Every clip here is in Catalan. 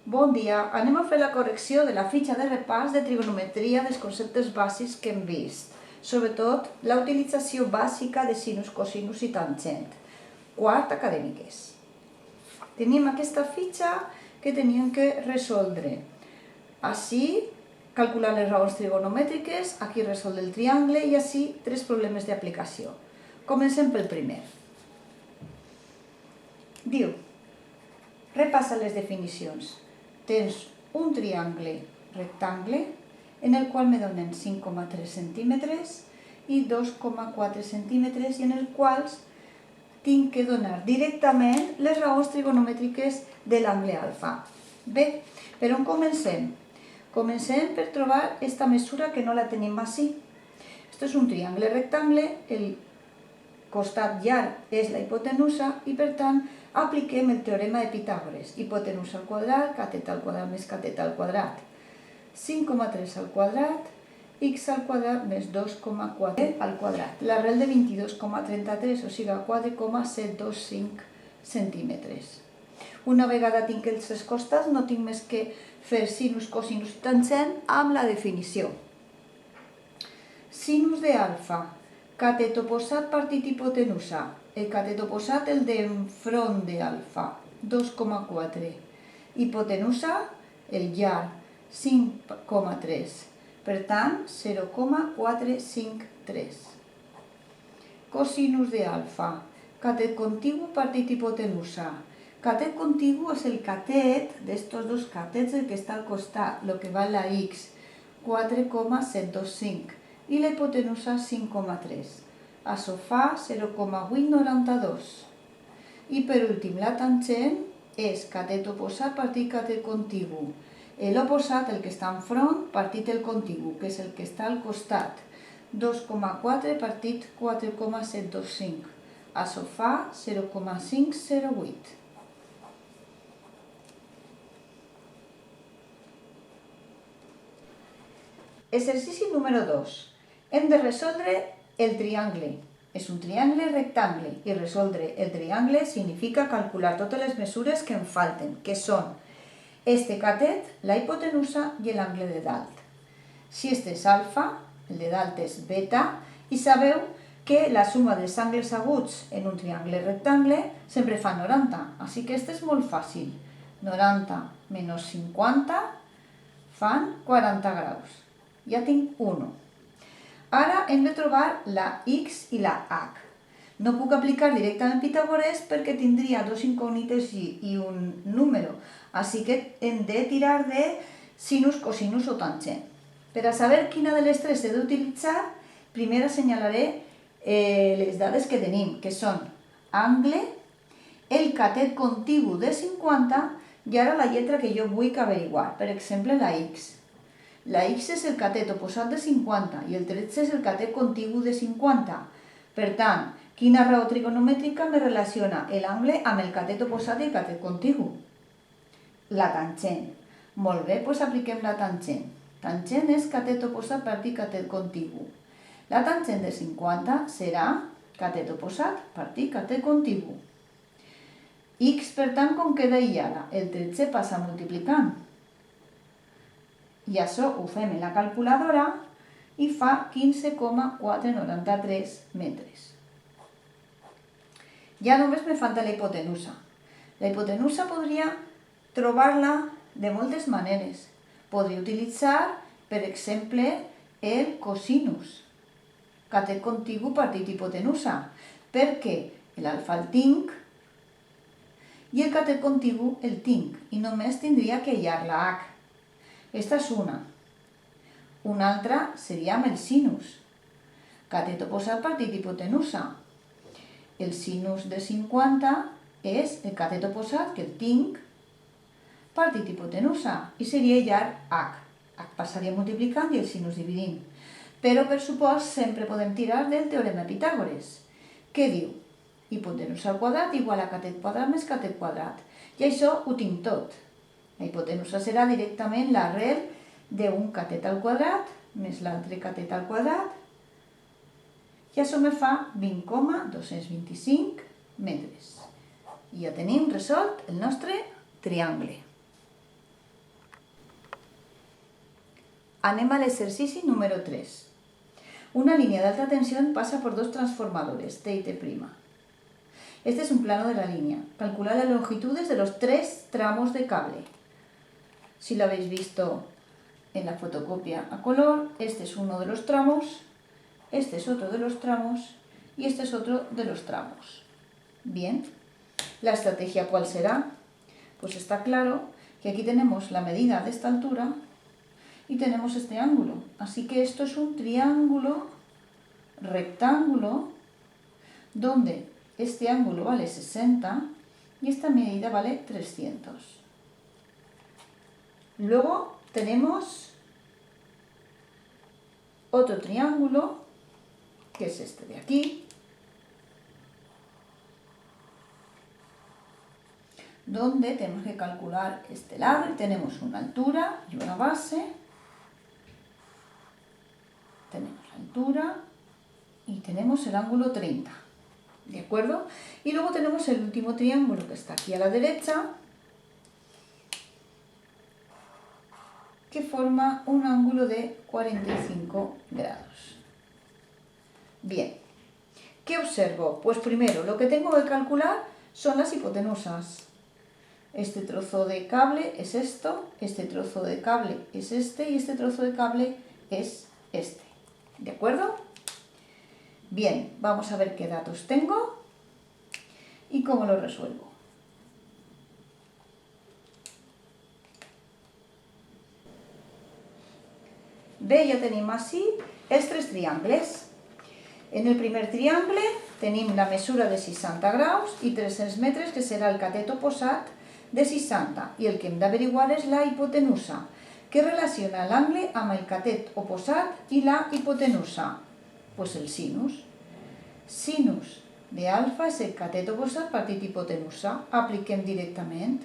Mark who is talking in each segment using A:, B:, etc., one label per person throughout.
A: Bon dia, anem a fer la correcció de la fitxa de repàs de trigonometria dels conceptes bàsics que hem vist, sobretot la utilització bàsica de sinus, cosinus i tangent, quart acadèmiques. Tenim aquesta fitxa que teníem que resoldre. Així, calcular les raons trigonomètriques, aquí resoldre el triangle i així tres problemes d'aplicació. Comencem pel primer. Diu, repassa les definicions. Tens un triangle rectangle en el qual me donen 5,3 centímetres i 2,4 centímetres i en el qual tinc que donar directament les raons trigonomètriques de l'angle alfa. Bé, per on comencem? Comencem per trobar aquesta mesura que no la tenim així. Aquest és un triangle rectangle, el costat llarg és la hipotenusa i per tant apliquem el teorema de Pitàgores. Hipotenusa al quadrat, catet al quadrat més catet al quadrat. 5,3 al quadrat, x al quadrat més 2,4 al quadrat. L'arrel de 22,33, o sigui 4,725 centímetres. Una vegada tinc els tres costats, no tinc més que fer sinus, cosinus i tangent amb la definició. Sinus d'alfa, catet oposat partit hipotenusa. El catet oposat, el d'enfront d'alfa, 2,4. Hipotenusa, el llarg, 5,3. Per tant, 0,453. Cosinus d'alfa, catet contigu partit hipotenusa. Catet contigu és el catet d'estos dos catets, el que està al costat, el que val la x, 4,725, i la hipotenusa 5,3. Això fa 0,892. I per últim, la tangent és catet oposat partit catet contigu. L'oposat, el que està enfront, partit el contigu, que és el que està al costat. 2,4 partit 4,725. Això fa 0,508. Exercici número 2. Hem de resoldre el triangle. És un triangle rectangle i resoldre el triangle significa calcular totes les mesures que em falten, que són este catet, la hipotenusa i l'angle de dalt. Si este és alfa, el de dalt és beta, i sabeu que la suma dels angles aguts en un triangle rectangle sempre fa 90, així que este és molt fàcil. 90 menys 50 fan 40 graus. Ja tinc 1. Ara hem de trobar la x i la h. No puc aplicar directament Pitàgores perquè tindria dos incògnites i un número, així que hem de tirar de sinus, cosinus o tangent. Per a saber quina de les tres he d'utilitzar, primer assenyalaré les dades que tenim, que són angle, el catet contigu de 50 i ara la lletra que jo vull averiguar, per exemple la x. La x és el catet oposat de 50 i el 13 és el catet contigu de 50. Per tant, quina raó trigonomètrica me relaciona l'angle amb el catet oposat i el catet contigu? La tangent. Molt bé, doncs apliquem la tangent. Tangent és catet oposat partit catet contigu. La tangent de 50 serà catet oposat partit catet contigu. X, per tant, com queda i ara? El 13 passa multiplicant. I això ho fem en la calculadora i fa 15,493 metres. Ja només me falta la hipotenusa. La hipotenusa podria trobar-la de moltes maneres. Podria utilitzar, per exemple, el cosinus, catet contigu partit hipotenusa, perquè l'alfa el tinc i el catet contigu el tinc, i només tindria que hallar la h. Esta és una. Una altra seria amb el sinus. Catet oposat partit hipotenusa. El sinus de 50 és el catet oposat que el tinc partit hipotenusa i seria llarg h. H passaria multiplicant i el sinus dividint. Però per supost sempre podem tirar del teorema de Pitàgores. Què diu? Hipotenusa al quadrat igual a catet quadrat més catet quadrat. I això ho tinc tot. La hipotenusa serà directament l'arrel d'un catet al quadrat més l'altre catet al quadrat i això me fa 20,225 metres. I ja tenim resolt el nostre triangle. Anem a l'exercici número 3. Una línea de alta tensión pasa por dos transformadores, T y T'. Este es un plano de la línea. Calcular las longitudes de los 3 tramos de cable. Si lo habéis visto en la fotocopia a color, este es uno de los tramos, este es otro de los tramos y este es otro de los tramos. Bien, ¿la estrategia cuál será? Pues está claro que aquí tenemos la medida de esta altura y tenemos este ángulo. Así que esto es un triángulo rectángulo donde este ángulo vale 60 y esta medida vale 300. Luego tenemos otro triángulo, que es este de aquí, donde tenemos que calcular este lado y tenemos una altura y una base. Tenemos la altura y tenemos el ángulo 30, ¿de acuerdo? Y luego tenemos el último triángulo que está aquí a la derecha, que forma un ángulo de 45 grados. Bien, ¿qué observo? Pues primero lo que tengo que calcular son las hipotenusas. Este trozo de cable es esto, este trozo de cable es este y este trozo de cable es este. ¿De acuerdo? Bien, vamos a ver qué datos tengo y cómo lo resuelvo. Bé, ja tenim així els 3 triangles. En el primer triangle tenim la mesura de 60 graus i 300 metres, que serà el catet oposat de 60, i el que hem d'averiguar és la hipotenusa, que relaciona l'angle amb el catet oposat i la hipotenusa. Pues el sinus. Sinus de alfa és el catet oposat partit hipotenusa. Apliquem directament.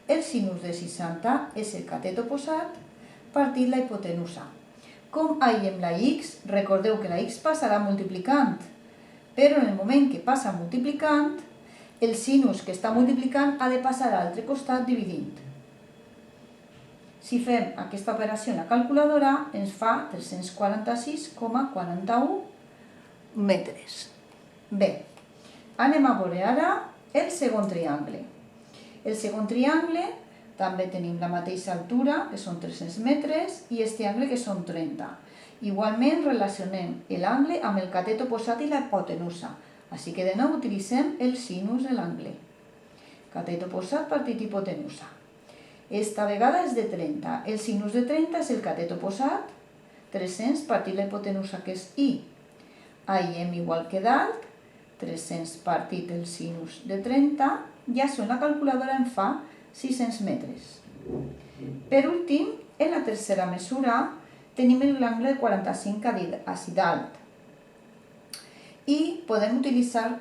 A: El sinus de 60 és el catet oposat partit la hipotenusa. Com aïllem la x, recordeu que la x passarà multiplicant, però en el moment que passa multiplicant, el sinus que està multiplicant ha de passar a l'altre costat dividint. Si fem aquesta operació en la calculadora, ens fa 346,41 metres. Bé, anem a veure ara el segon triangle. El segon triangle també tenim la mateixa altura, que són 300 metres, i este angle, que són 30. Igualment relacionem l'angle amb el catet oposat i la hipotenusa. Així que de nou utilitzem el sinus de l'angle. Catet oposat partit hipotenusa. Esta vegada és de 30. El sinus de 30 és el catet oposat, 300 partit la hipotenusa, que és i. Aïllem igual que dalt, 300 partit el sinus de 30, i això en la calculadora em fa 600 metres. Per últim, en la tercera mesura, tenim l'angle de 45 ací dalt. I podem utilitzar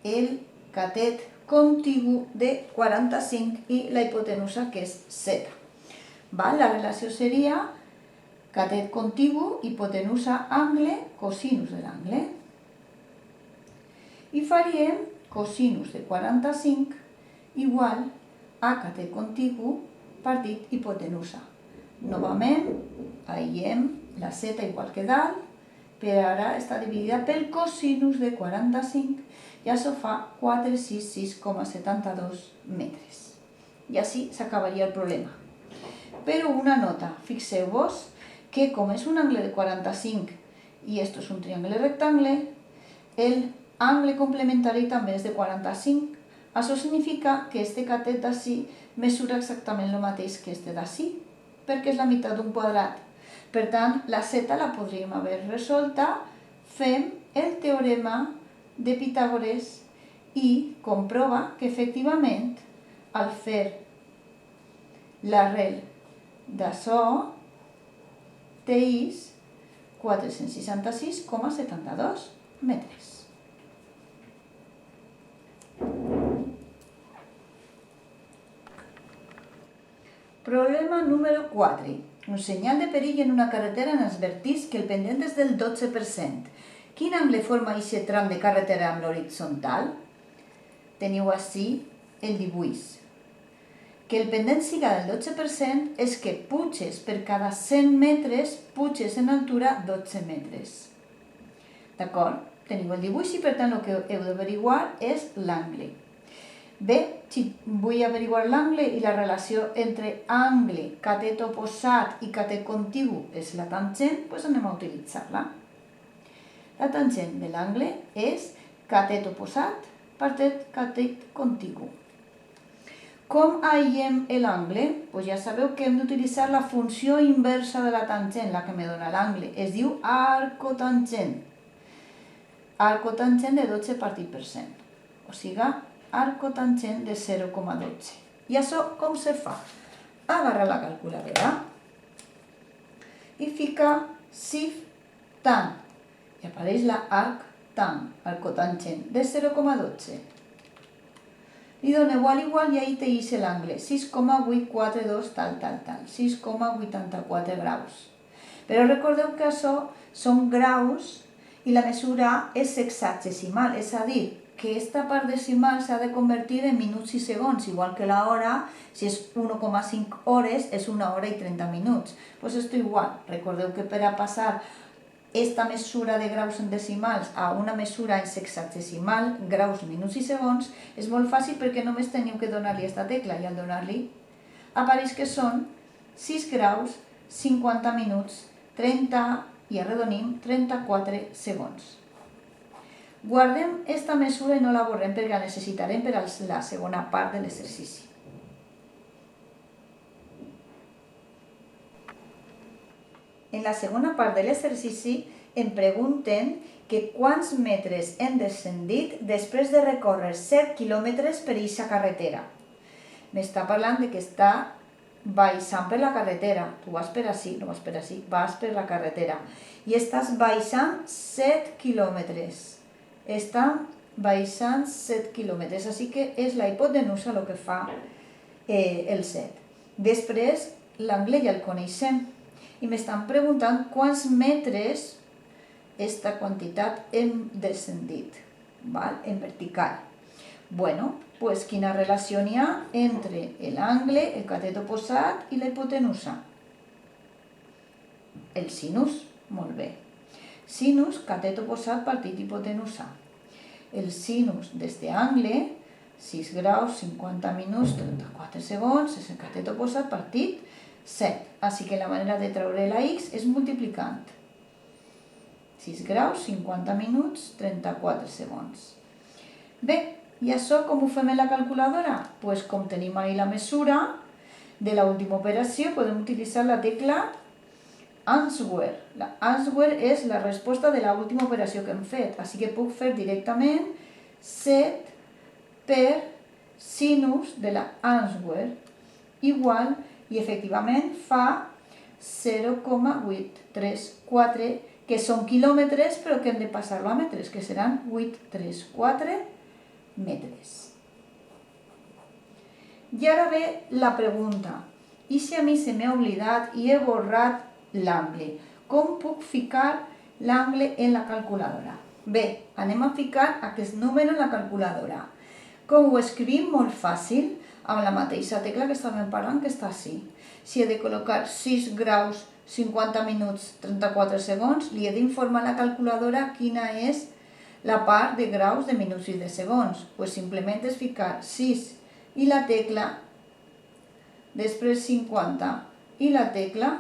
A: el catet contigu de 45 i la hipotenusa, que és z. La relació seria catet contigu, hipotenusa, angle, cosinus de l'angle. I faríem cosinus de 45 igual a catet contigu partit hipotenusa. Novament, aïllem la z igual que dalt, però ara està dividida pel cosinus de 45 i això fa 466,72 metres. I així s'acabaria el problema. Però una nota, fixeu-vos que com és un angle de 45 i esto és un triangle rectangle, el angle complementari també és de 45. Això significa que este catet d'ací mesura exactament el mateix que este d'ací, perquè és la meitat d'un quadrat. Per tant, la z la podríem haver resolta. Fem el teorema de Pitàgores i comprova que efectivament, al fer l'arrel d'això, teis 466,72 metres. Problema número 4. Un senyal de perill en una carretera ens advertís que el pendent és del 12%. Quin angle forma aquest tram de carretera amb l'horitzontal? Teniu ací el dibuix. Que el pendent siga del 12% és que puges per cada 100 metres, puges en altura 12 metres. D'acord? Teniu el dibuix i per tant el que heu d'averiguar és l'angle. Bé, si vull averiguar l'angle i la relació entre angle, catet oposat i catet contigu és la tangent, doncs anem a utilitzar-la. La tangent de l'angle és catet oposat per catet contigu. Com aïllem l'angle? Doncs ja sabeu que hem d'utilitzar la funció inversa de la tangent, la que me dona l'angle. Es diu arcotangent. Arcotangent de 12 partit per 100. O sigui, arcotangent de 0,12. I això com se fa? Agarra la calculadora i fica SIF tan. I apareix la arc-tan, arcotangent de 0,12. Li doneu igual i ahí te hice l'angle, 6,842 tal, 6,84 graus. Però recordeu que això són graus i la mesura és hexadecimal, és a dir, que aquesta part decimal s'ha de convertir en minuts i segons, igual que l'hora, si és 1,5 hores, és 1 hora i 30 minuts. Doncs esto igual, recordeu que per a passar esta mesura de graus en decimals a una mesura en sexagesimal, graus, minuts i segons, és molt fàcil perquè només teniu que donar-li aquesta tecla i al donar-li apareix que són 6 graus, 50 minuts, 30 i arredonim 34 segons. Guardem esta mesura i no la borrem perquè la necessitarem per a la segona part de l'exercici. En la segona part de l'exercici em pregunten que quants metres hem descendit després de recórrer 7 quilòmetres per aquesta carretera. M'està parlant de que està baixant per la carretera. Tu vas per ací, no vas per ací, vas per la carretera. I estàs baixant 7 quilòmetres. Estan baixant 7 quilòmetres, així que és la hipotenusa el que fa el 7. Després, l'angle ja el coneixem. I m'estan preguntant quants metres aquesta quantitat hem descendit, en vertical. Bueno, doncs quina relació n'hi ha entre l'angle, el catet oposat i la hipotenusa? El sinus, molt bé. Sinus, catet oposat partit hipotenusa. El sinus d'este angle, 6 graus, 50 minuts, 34 segons, és el catet oposat partit 7. Així que la manera de treure la x és multiplicant. 6 graus, 50 minuts, 34 segons. Bé, i això com ho fem en la calculadora? Doncs com tenim ahí la mesura de l'última operació, podem utilitzar la tecla answer. La answer és la resposta de l'última operació que hem fet, així que puc fer directament 7 per sinus de la answer igual, i efectivament fa 0,834, que són quilòmetres, però que hem de passar-lo a metres, que seran 834 metres. I ara ve la pregunta, i si a mi se m'ha oblidat i he borrat l'angle, com puc ficar l'angle en la calculadora? Bé, anem a ficar aquest número en la calculadora. Com ho escrivim? Molt fàcil, amb la mateixa tecla que estàvem parlant, que està així. Si he de col·locar 6 graus, 50 minuts, 34 segons, li he d'informar a la calculadora quina és la part de graus, de minuts i de segons. Doncs simplement és ficar 6 i la tecla, després 50 i la tecla,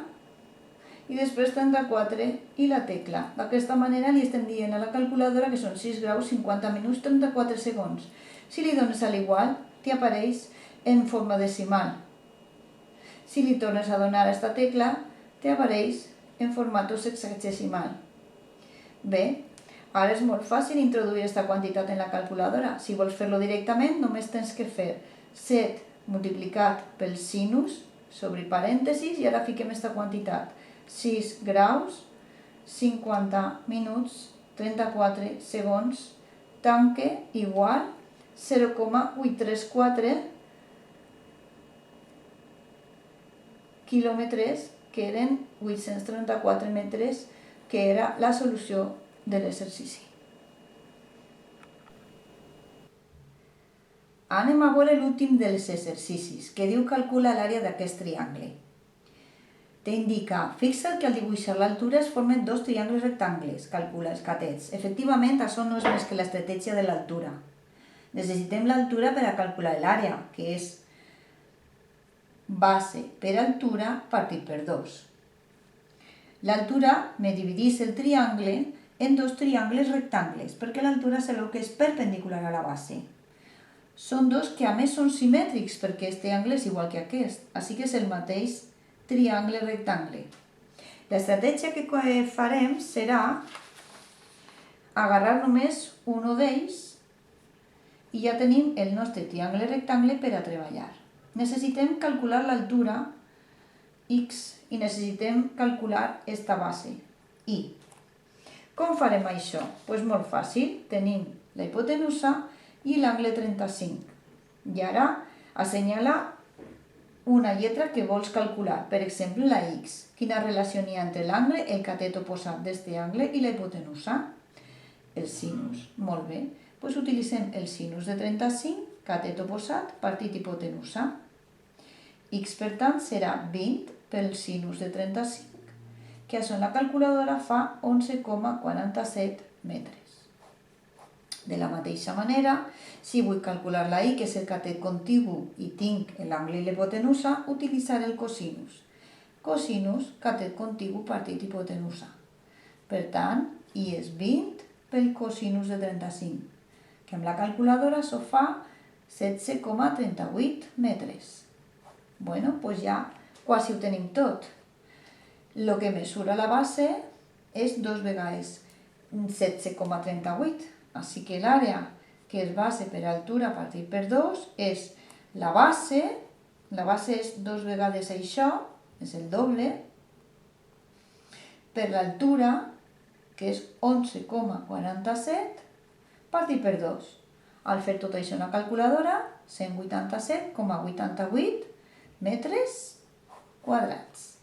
A: i després 34 i la tecla. D'aquesta manera li estem dient a la calculadora que són 6 graus, 50 minuts, 34 segons. Si li dones a l'igual, t'hi apareix en forma decimal. Si li tornes a donar a aquesta tecla, t'hi apareix en format sexagesimal. Bé, ara és molt fàcil introduir aquesta quantitat en la calculadora. Si vols fer-lo directament, només tens que fer 7 multiplicat pel sinus sobre parèntesis i ara fiquem aquesta quantitat. 6 graus, 50 minuts, 34 segons, tanque igual 0,834 quilòmetres, que eren 834 metres, que era la solució de l'exercici. Anem a veure l'últim dels exercicis, que diu calcula l'àrea d'aquest triangle. T'indica, fixa't que al dibuixar l'altura es formen dos triangles rectangles, calcula els catets. Efectivament, això no és més que l'estratègia de l'altura. Necessitem l'altura per a calcular l'àrea, que és base per altura partit per 2. L'altura me divideix el triangle en dos triangles rectangles, perquè l'altura sabeu que és perpendicular a la base. Són dos que a més són simètrics, perquè este angle és igual que aquest, així que és el mateix triangle rectangle. L'estratègia que farem serà agarrar només un d'ells i ja tenim el nostre triangle rectangle per a treballar. Necessitem calcular l'altura x i necessitem calcular esta base, y. Com farem això? Doncs molt fàcil, tenim la hipotenusa i l'angle 35. I ara assenyala una lletra que vols calcular, per exemple la x. Quina relació hi ha entre l'angle, el catet oposat d'aquest angle i la hipotenusa? El sinus. Molt bé. Doncs utilitzem el sinus de 35, catet oposat, partit hipotenusa. X, per tant, serà 20 pel sinus de 35, que això en la calculadora fa 11,47 metres. De la mateixa manera, si vull calcular la y, que és el catet contigu, i tinc l'angle i l'hipotenusa, utilitzaré el cosinus. Cosinus, catet contigu, partit hipotenusa. Per tant, y és 20 pel cosinus de 35, que amb la calculadora això fa 16,38 metres. Bueno, doncs ja quasi ho tenim tot. El que mesura la base és 2 vegades 17,38. Així que l'àrea que és base per altura partit per 2 és la base és 2 vegades això, és el doble, per l'altura, que és 11,47, partit per 2. Al fer tot això en la calculadora, 187,88 metres quadrats.